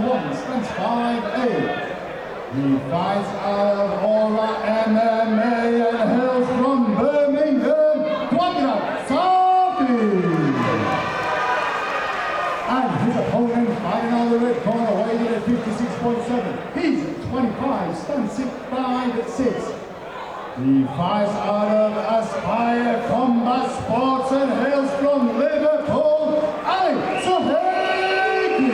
1, stands 5'8". He fights out of Aura MMA and hails from Birmingham, Qudrat, Safi. And his opponent fighting out of the red corner, weighing in at 56.7. He's 25, stands 6'5". He fights out of Aspire Combat Sports and hails from Liverpool, Sohaiki.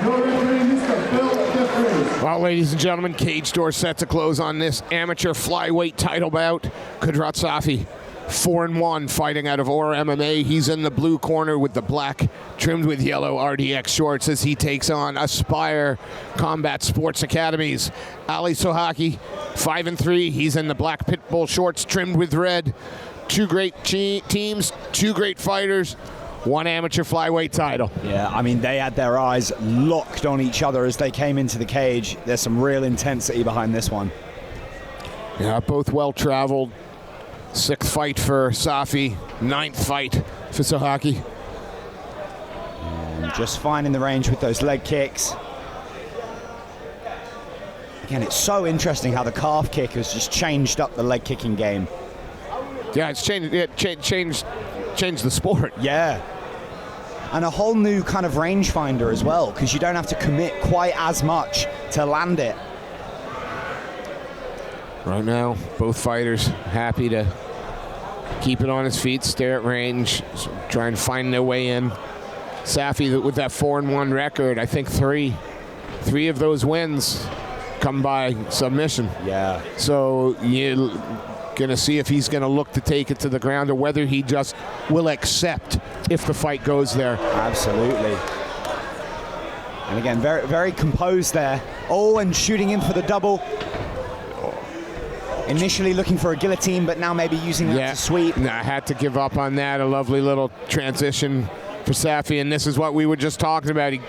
Your referee, Mr. Bill Jeffries. Well, ladies and gentlemen, cage door set to close on this amateur flyweight title bout. Qudrat Safi, 4-1, fighting out of Aura MMA. He's in the blue corner with the black trimmed with yellow RDX shorts as he takes on Aspire Combat Sports Academies. Ali Sohaiki, 5-3. He's in the black pit bull shorts trimmed with red. Two great teams, two great fighters, one amateur flyweight title. Yeah, I mean, they had their eyes locked on each other as they came into the cage. There's some real intensity behind this one. Yeah, both well-traveled. 6th fight for Safi, 9th fight for Sohaiki. And just finding the range with those leg kicks. Again, it's so interesting how the calf kick has just changed up the leg kicking game. Yeah, it's changed. Changed the sport. Yeah, and a whole new kind of rangefinder as well, because you don't have to commit quite as much to land it. Right now, both fighters happy to keep it on his feet, stay at range, try and find their way in. Safi, with that 4-1 record, I think three of those wins come by submission. Yeah. So you're going to see if he's going to look to take it to the ground or whether he just will accept if the fight goes there. Absolutely. And again, very, very composed there. Oh, and shooting in for the double. Initially looking for a guillotine, but now maybe using that to sweep. I had to give up on that. A lovely little transition for Safi, and this is what we were just talking about. He,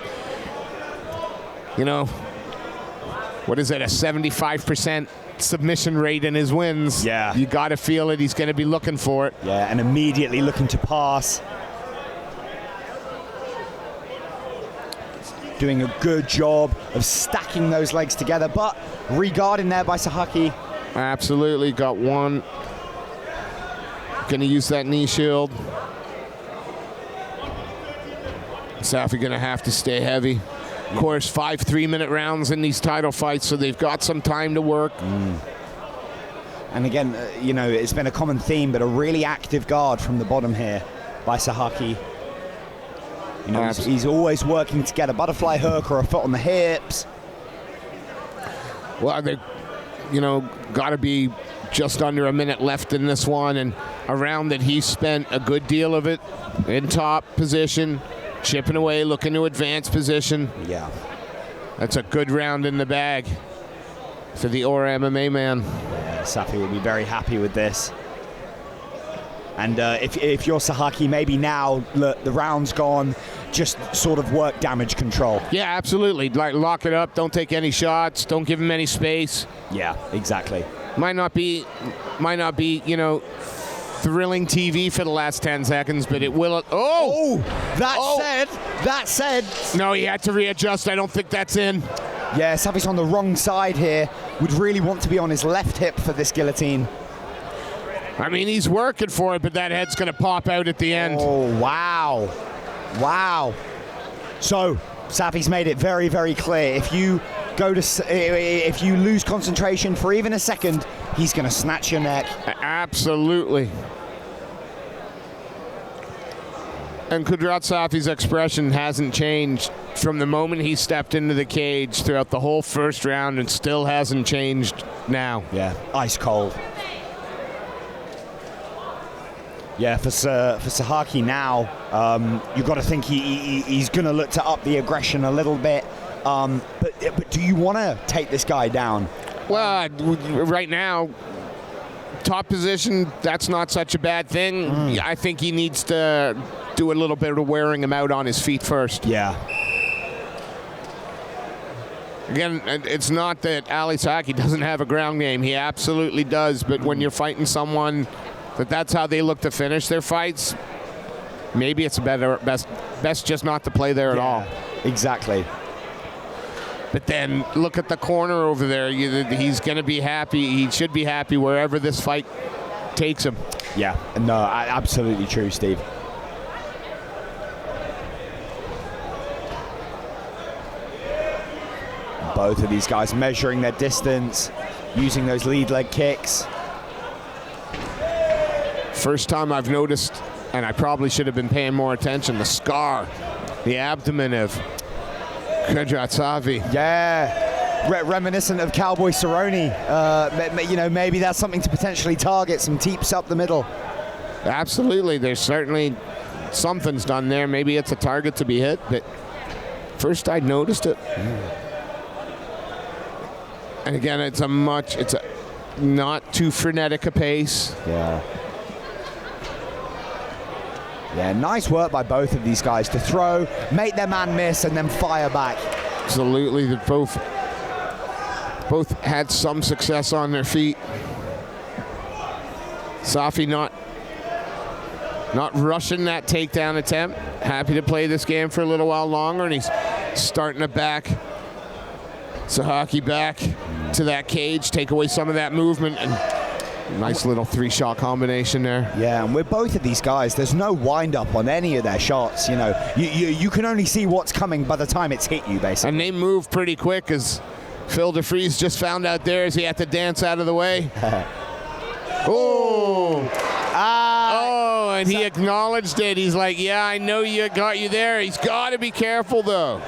what is it, a 75% submission rate in his wins? Yeah. You got to feel it. He's going to be looking for it. Yeah, and immediately looking to pass. Doing a good job of stacking those legs together, but regarding there by Sohaiki. Absolutely, got one. Going to use that knee shield. Safi going to have to stay heavy. Of course, 5 3-minute rounds in these title fights, so they've got some time to work. And again, it's been a common theme, but a really active guard from the bottom here by Sohaiki. He's always working to get a butterfly hook or a foot on the hips. Well, they, got to be just under a minute left in this one, and a round that he spent a good deal of it in top position, chipping away, looking to advance position. Yeah. That's a good round in the bag for the Aura MMA man. Yeah, Safi will be very happy with this. And if you're Sohaiki, maybe now look, the round's gone, just sort of work damage control. Yeah, absolutely. Like, lock it up, don't take any shots, don't give him any space. Yeah, exactly. Might not be, thrilling TV for the last 10 seconds, but it will. That said. No, he had to readjust. I don't think that's in. Yeah, Safi's on the wrong side here. Would really want to be on his left hip for this guillotine. I mean, he's working for it, but that head's going to pop out at the end. Oh, wow. Wow. So, Safi's made it very, very clear. If you lose concentration for even a second, he's going to snatch your neck. Absolutely. And Qudrat Safi's expression hasn't changed from the moment he stepped into the cage throughout the whole first round, and still hasn't changed now. Yeah, ice cold. Yeah, for Sohaiki now, you've got to think he's going to look to up the aggression a little bit. But do you want to take this guy down? Well, right now, top position, that's not such a bad thing. I think he needs to do a little bit of wearing him out on his feet first. Yeah. Again, it's not that Ali Sohaiki doesn't have a ground game. He absolutely does. But when you're fighting someone that's how they look to finish their fights, maybe it's best just not to play there at all. Exactly. But then look at the corner over there. He's going to be happy. He should be happy wherever this fight takes him. Yeah, no, absolutely true, Steve. Both of these guys measuring their distance, using those lead leg kicks. First time I've noticed, and I probably should have been paying more attention, the scar, the abdomen of Qudrat Safi. Yeah, reminiscent of Cowboy Cerrone. You know, maybe that's something to potentially target, some teeps up the middle. Absolutely, there's certainly something's done there. Maybe it's a target to be hit, but first I noticed it. And again, it's a not too frenetic a pace. Yeah. Yeah, nice work by both of these guys to throw, make their man miss, and then fire back. Absolutely, that both had some success on their feet. Safi not rushing that takedown attempt. Happy to play this game for a little while longer, and he's starting to back Sohaiki back to that cage, take away some of that movement, and nice little 3-shot combination there. Yeah, and with both of these guys, there's no wind-up on any of their shots. You know, you can only see what's coming by the time it's hit you, basically. And they move pretty quick, as Phil DeFries just found out there as he had to dance out of the way. And he acknowledged it. He's like, yeah, I know you got you there. He's got to be careful, though.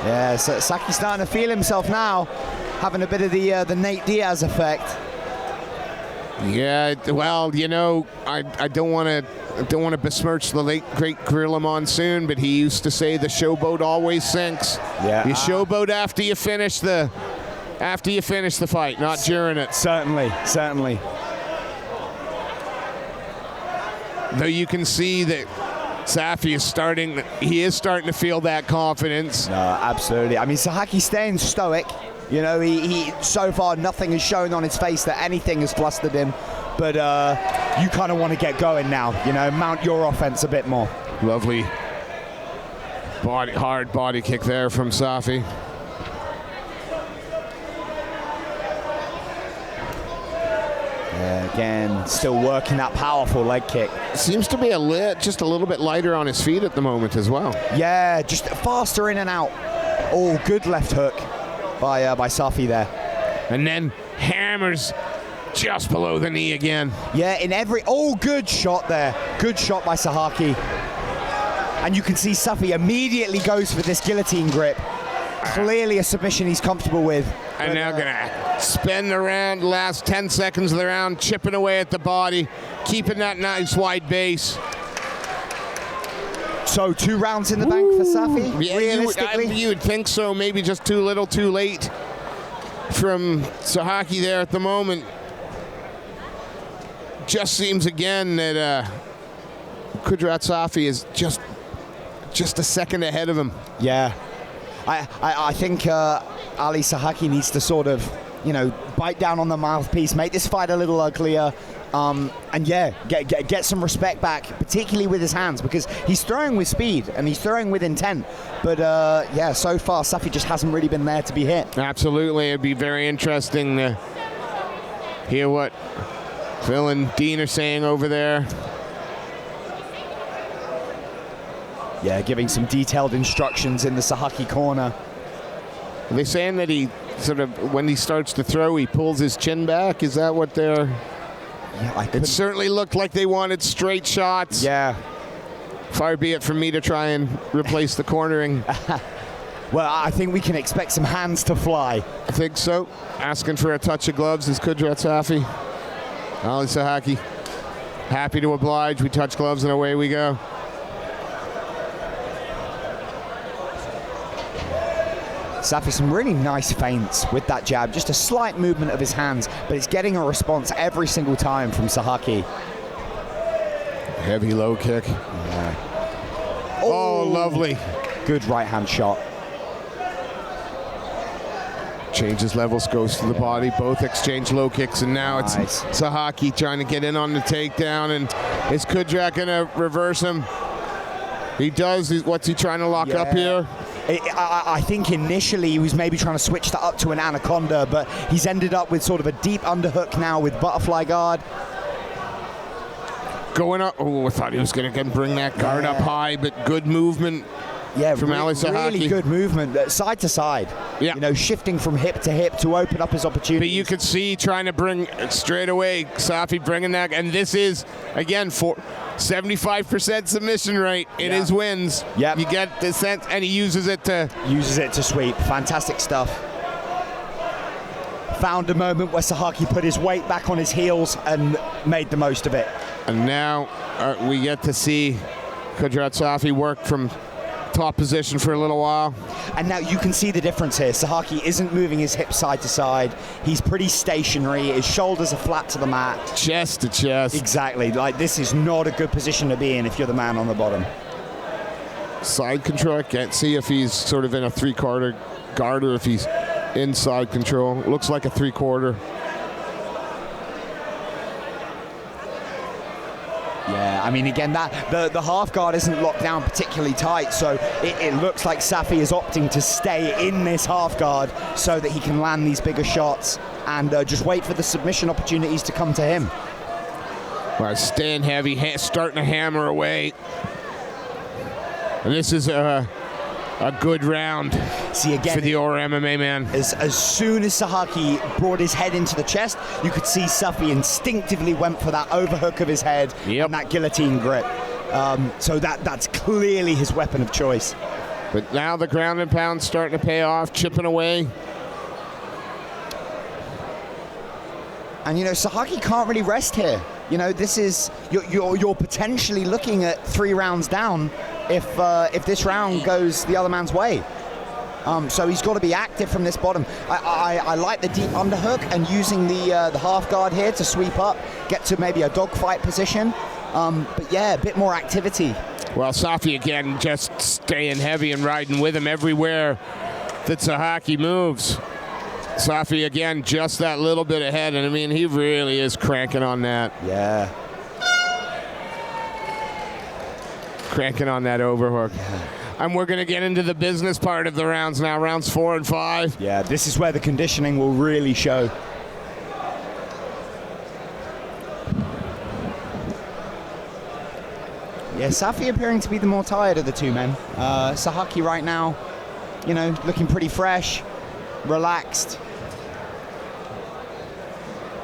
Yeah, so Saki's starting to feel himself now, having a bit of the Nate Diaz effect. Yeah, well, you know, I don't want to besmirch the late great Gorilla Monsoon, but he used to say the showboat always sinks. Yeah, you showboat after you finish the fight, not during it. Certainly. Though you can see that Safi is starting to feel that confidence. No, absolutely. I mean, Sohaiki's staying stoic. You know, he so far nothing has shown on his face that anything has flustered him. But you kind of want to get going now. You know, mount your offense a bit more. Lovely hard body kick there from Safi. Yeah, again, still working that powerful leg kick. Seems to be just a little bit lighter on his feet at the moment as well. Yeah, just faster in and out. Oh, good left hook by Safi there. And then hammers just below the knee again. Yeah, good shot there. Good shot by Sohaiki. And you can see Safi immediately goes for this guillotine grip. Clearly a submission he's comfortable with. And now gonna spend the round, last 10 seconds of the round, chipping away at the body, keeping that nice wide base. So 2 rounds in the bank for Safi, yeah, realistically? You would think so, maybe just too little too late from Sohaiki there at the moment. Just seems again that Qudrat Safi is just a second ahead of him. Yeah. I think Ali Sohaiki needs to sort of, you know, bite down on the mouthpiece, make this fight a little uglier, and yeah, get some respect back, particularly with his hands, because he's throwing with speed and he's throwing with intent. But yeah, so far Safi just hasn't really been there to be hit. Absolutely, it'd be very interesting to hear what Phil and Dean are saying over there. Yeah, giving some detailed instructions in the Sohaiki corner. Are they saying that he sort of, when he starts to throw, he pulls his chin back? Is that what they're... Yeah, it certainly looked like they wanted straight shots. Yeah. Far be it from me to try and replace the cornering. Well, I think we can expect some hands to fly. I think so. Asking for a touch of gloves is Qudrat Safi. Ali Sohaiki, happy to oblige. We touch gloves and away we go. Safi, some really nice feints with that jab. Just a slight movement of his hands, but it's getting a response every single time from Sohaiki. Heavy low kick. Yeah. Oh, lovely. Good right hand shot. Changes levels, goes to the body. Both exchange low kicks, and now it's Sohaiki trying to get in on the takedown. And is Qudrat going to reverse him? He does. What's he trying to lock up here? I think initially he was maybe trying to switch that up to an anaconda, but he's ended up with sort of a deep underhook now with butterfly guard. Going up. Oh, I thought he was going to bring that guard up high, but good movement. Yeah, from Ali Sohaiki. Really good movement, side to side. Yeah. You know, shifting from hip to hip to open up his opportunities. But you could see trying to bring straight away, Safi bringing that, and this is, again, for 75% submission rate in his wins. Yep. You get the sense, and he uses it to sweep. Fantastic stuff. Found a moment where Sohaiki put his weight back on his heels and made the most of it. And now we get to see Qudrat Safi work from top position for a little while. And now you can see the difference here. Sohaiki isn't moving his hips side to side. He's pretty stationary. His shoulders are flat to the mat. Chest to chest. Exactly. Like, this is not a good position to be in if you're the man on the bottom. Side control. I can't see if he's sort of in a three-quarter guard or if he's inside control. Looks like a three-quarter. Yeah, I mean, again, that the half guard isn't locked down particularly tight, so it looks like Safi is opting to stay in this half guard so that he can land these bigger shots and just wait for the submission opportunities to come to him. Well, staying heavy, starting to hammer away. And this is a good round. See, again, for the Aura MMA man. As soon as Sohaiki brought his head into the chest, you could see Safi instinctively went for that overhook of his head and that guillotine grip. So that's clearly his weapon of choice. But now the ground and pound starting to pay off, chipping away. And you know, Sohaiki can't really rest here. You know, this is you're potentially looking at 3 rounds down if this round goes the other man's way. So he's got to be active from this bottom. I like the deep underhook and using the half guard here to sweep up, get to maybe a dogfight position. But yeah, a bit more activity. Well, Safi again just staying heavy and riding with him everywhere that Sohaiki moves. Safi again just that little bit ahead, and I mean he really is cranking on that. Yeah. Cranking on that overhook. Yeah. And we're going to get into the business part of the rounds now, rounds 4 and 5. Yeah, this is where the conditioning will really show. Yeah, Safi appearing to be the more tired of the two men. Sohaiki right now, you know, looking pretty fresh, relaxed.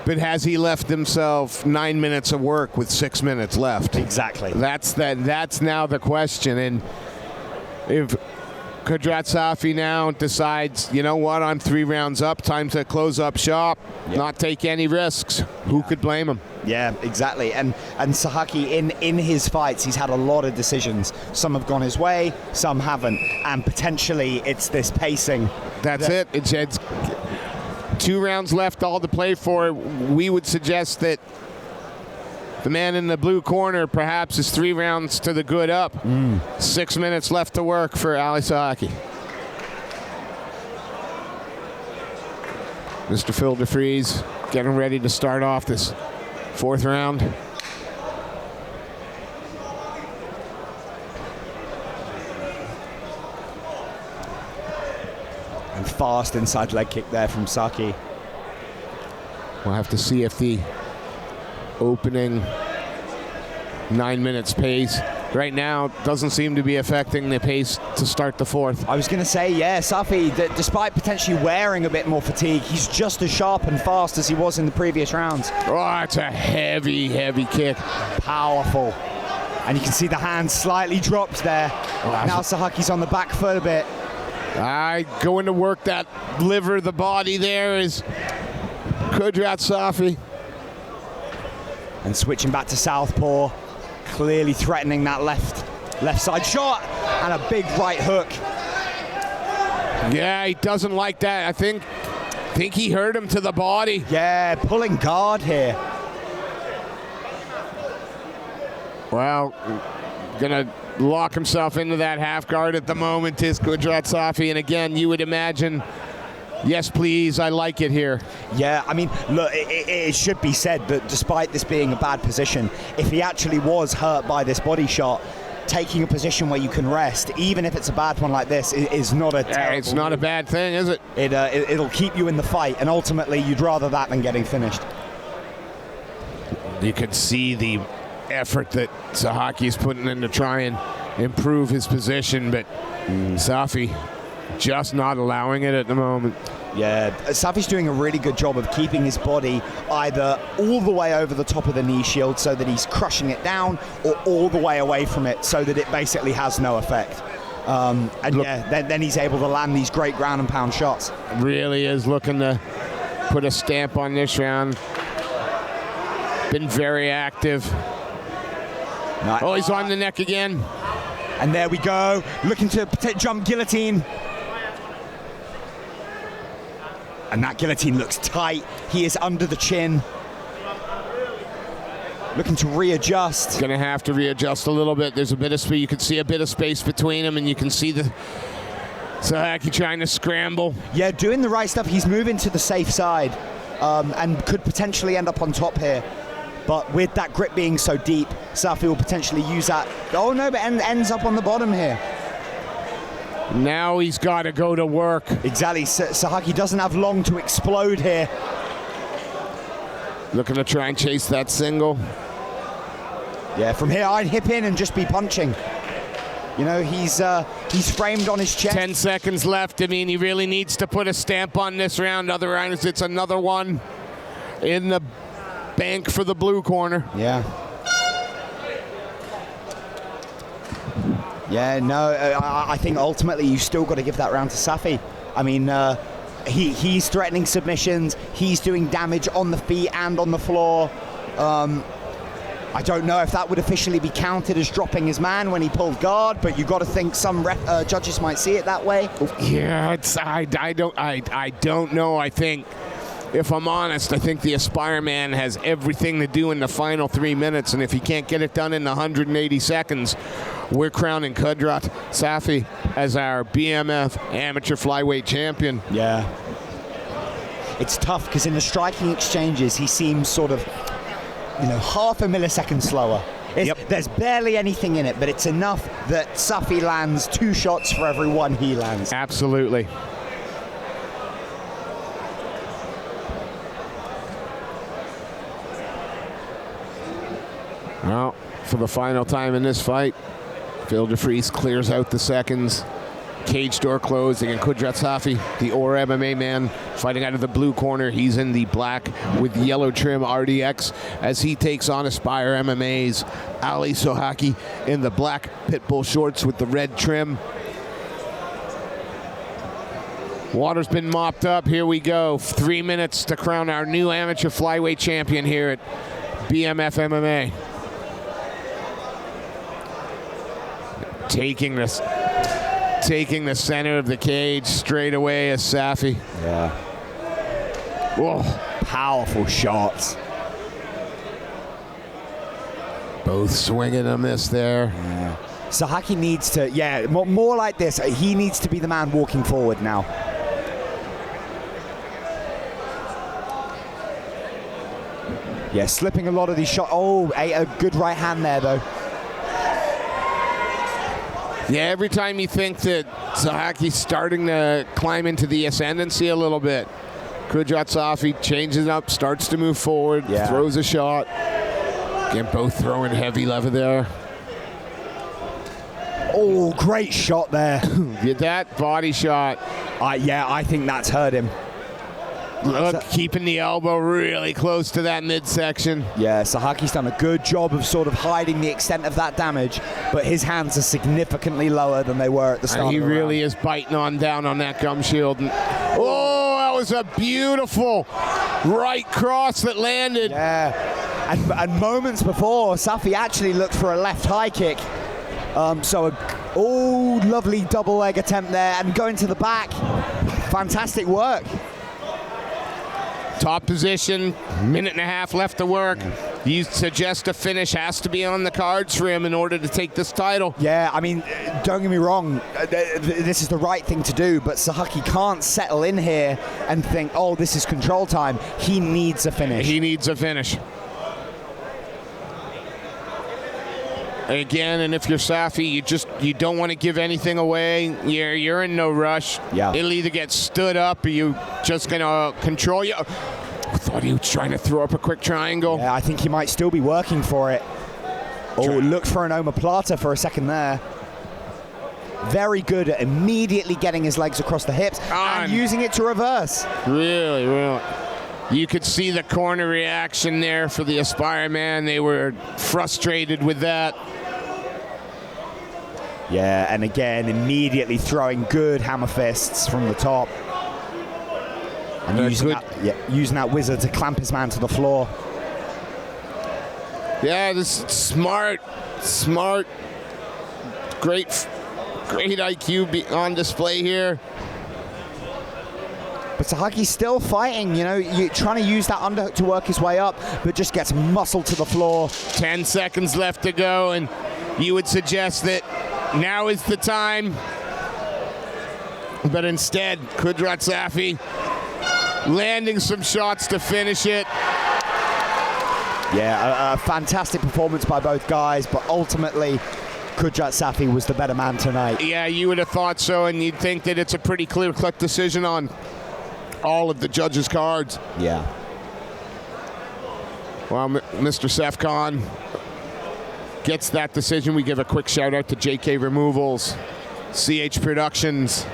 But has he left himself 9 minutes of work with 6 minutes left? Exactly. That's now the question. And if Qudrat Safi now decides, you know what, I'm 3 rounds up, time to close up shop, not take any risks, who could blame him? Yeah, exactly. And Sohaiki, in his fights, he's had a lot of decisions. Some have gone his way, some haven't. And potentially it's this pacing. That's it. It's 2 rounds left, all to play for. We would suggest that the man in the blue corner perhaps is 3 rounds to the good up. 6 minutes left to work for Ali Sohaiki. Mr. Phil DeFries getting ready to start off this 4th round. And fast inside leg kick there from Saki. We'll have to see if the opening 9 minutes pace right now doesn't seem to be affecting the pace to start the 4th. I was going to say, yeah, Safi, despite potentially wearing a bit more fatigue, he's just as sharp and fast as he was in the previous rounds. Oh, it's a heavy, heavy kick. Powerful. And you can see the hand slightly dropped there. Now Sohaiki's on the back foot a bit. Going to work that liver, the body there is Qudrat Safi. And switching back to southpaw, clearly threatening that left side shot, and a big right hook. Yeah, he doesn't like that. I think he hurt him to the body. Yeah, pulling guard here. Well, gonna lock himself into that half guard at the moment is Qudrat Safi, and again, you would imagine, yes, please, I like it here. Yeah, I mean, look, it should be said that despite this being a bad position, if he actually was hurt by this body shot, taking a position where you can rest, even if it's a bad one like this, is not a terrible it's not move. a bad thing, is it? It'll keep you in the fight, and ultimately you'd rather that than getting finished. You can see the effort that Sohaiki is putting in to try and improve his position, but Safi just not allowing it at the moment. Yeah, Safi's doing a really good job of keeping his body either all the way over the top of the knee shield so that he's crushing it down, or all the way away from it so that it basically has no effect. Then he's able to land these great ground and pound shots. Really is looking to put a stamp on this round. Been very active. Oh, he's on the neck again. And there we go, looking to jump guillotine. And that guillotine looks tight. He is under the chin. Looking to readjust. Gonna have to readjust a little bit. There's a bit of space. You can see a bit of space between him, and you can see the Sohaiki trying to scramble. Yeah, doing the right stuff. He's moving to the safe side, and could potentially end up on top here. But with that grip being so deep, Safi will potentially use that. Oh no, but ends up on the bottom here. Now he's got to go to work. Exactly. Sohaiki doesn't have long to explode here. Looking to try and chase that single. Yeah, from here I'd hip in and just be punching. You know, he's framed on his chest. 10 seconds left. I mean, he really needs to put a stamp on this round. Otherwise, it's another one in the bank for the blue corner. Yeah. Yeah, no, I think ultimately you still got to give that round to Safi. I mean, he's threatening submissions. He's doing damage on the feet and on the floor. I don't know if that would officially be counted as dropping his man when he pulled guard, but you got to think some judges might see it that way. Yeah, I don't know. I think, if I'm honest, I think the Aspire man has everything to do in the final 3 minutes, and if he can't get it done in the 180 seconds, we're crowning Qudrat Safi as our BMF amateur flyweight champion. Yeah. It's tough because in the striking exchanges, he seems sort of, half a millisecond slower. There's barely anything in it, but it's enough that Safi lands 2 shots for every 1 he lands. Absolutely. Well, for the final time in this fight, Phil DeFries clears out the seconds. Cage door closing, and Qudrat Safi, the OR MMA man, fighting out of the blue corner. He's in the black with yellow trim RDX as he takes on Aspire MMA's Ali Sohaiki in the black pitbull shorts with the red trim. Water's been mopped up. Here we go. 3 minutes to crown our new amateur flyweight champion here at BMF MMA. Taking the center of the cage straight away is Safi. Yeah. Whoa. Powerful shots. Both swing and a miss there. Yeah. Sohaiki needs to, more like this. He needs to be the man walking forward now. Yeah, slipping a lot of these shots. Oh, a good right hand there, though. Yeah, every time you think that Sohaiki's starting to climb into the ascendancy a little bit, Qudrat Safi changes it up, starts to move forward, throws a shot. Again, both throwing heavy lever there. Oh, great shot there. Get that body shot. I think that's hurt him. Look, keeping the elbow really close to that midsection. Yeah, Sohaiki's done a good job of sort of hiding the extent of that damage, but his hands are significantly lower than they were at the start And he of the really round. is biting on down on that gum shield. Oh, that was a beautiful right cross that landed. Yeah, and moments before, Safi actually looked for a left high kick. Lovely double leg attempt there, and going to the back. Fantastic work. Top position, minute and a half left to work. You suggest a finish has to be on the cards for him in order to take this title. Yeah, I mean, don't get me wrong, this is the right thing to do, but Sohaiki can't settle in here and think, oh, this is control time. He needs a finish. He needs a finish. Again, and if you're Safi, you don't want to give anything away. You're in no rush. Yeah. It'll either get stood up or you just gonna control you. I thought he was trying to throw up a quick triangle. Yeah, I think he might still be working for it. Oh, looked for an omoplata for a second there. Very good at immediately getting his legs across the hips and using it to reverse. Really, really. You could see the corner reaction there for the Aspire man. They were frustrated with that. Yeah, and again, immediately throwing good hammer fists from the top. And using that wizard to clamp his man to the floor. Yeah, this is smart. Great IQ on display here. But Sohaiki's still fighting, you're trying to use that underhook to work his way up, but just gets muscled to the floor. 10 seconds left to go, and you would suggest that now is the time. But instead, Qudrat Safi landing some shots to finish it. Yeah, a fantastic performance by both guys, but ultimately, Qudrat Safi was the better man tonight. Yeah, you would have thought so, and you'd think that it's a pretty clear-cut decision on all of the judges' cards. Yeah. Well, Mr. Sefcon gets that decision. We give a quick shout-out to JK Removals, CH Productions.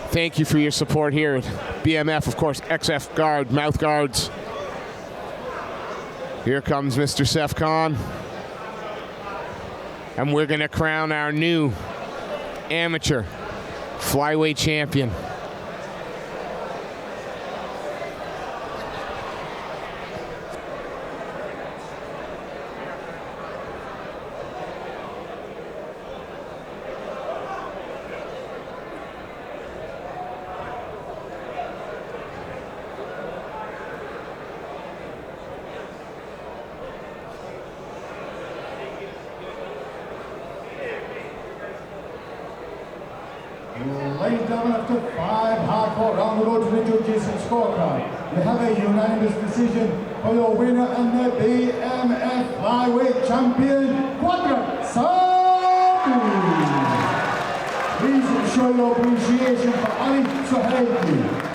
Thank you for your support here at BMF, of course, XF Guard, mouth guards. Here comes Mr. Sefcon. And we're going to crown our new amateur flyweight champion. Ladies and gentlemen, after 5 hardcore round the road to the judges and scorecard, we have a unanimous decision for your winner and the BMF flyweight champion, Qudrat Safi. Please show your appreciation for Ali Sohaiki.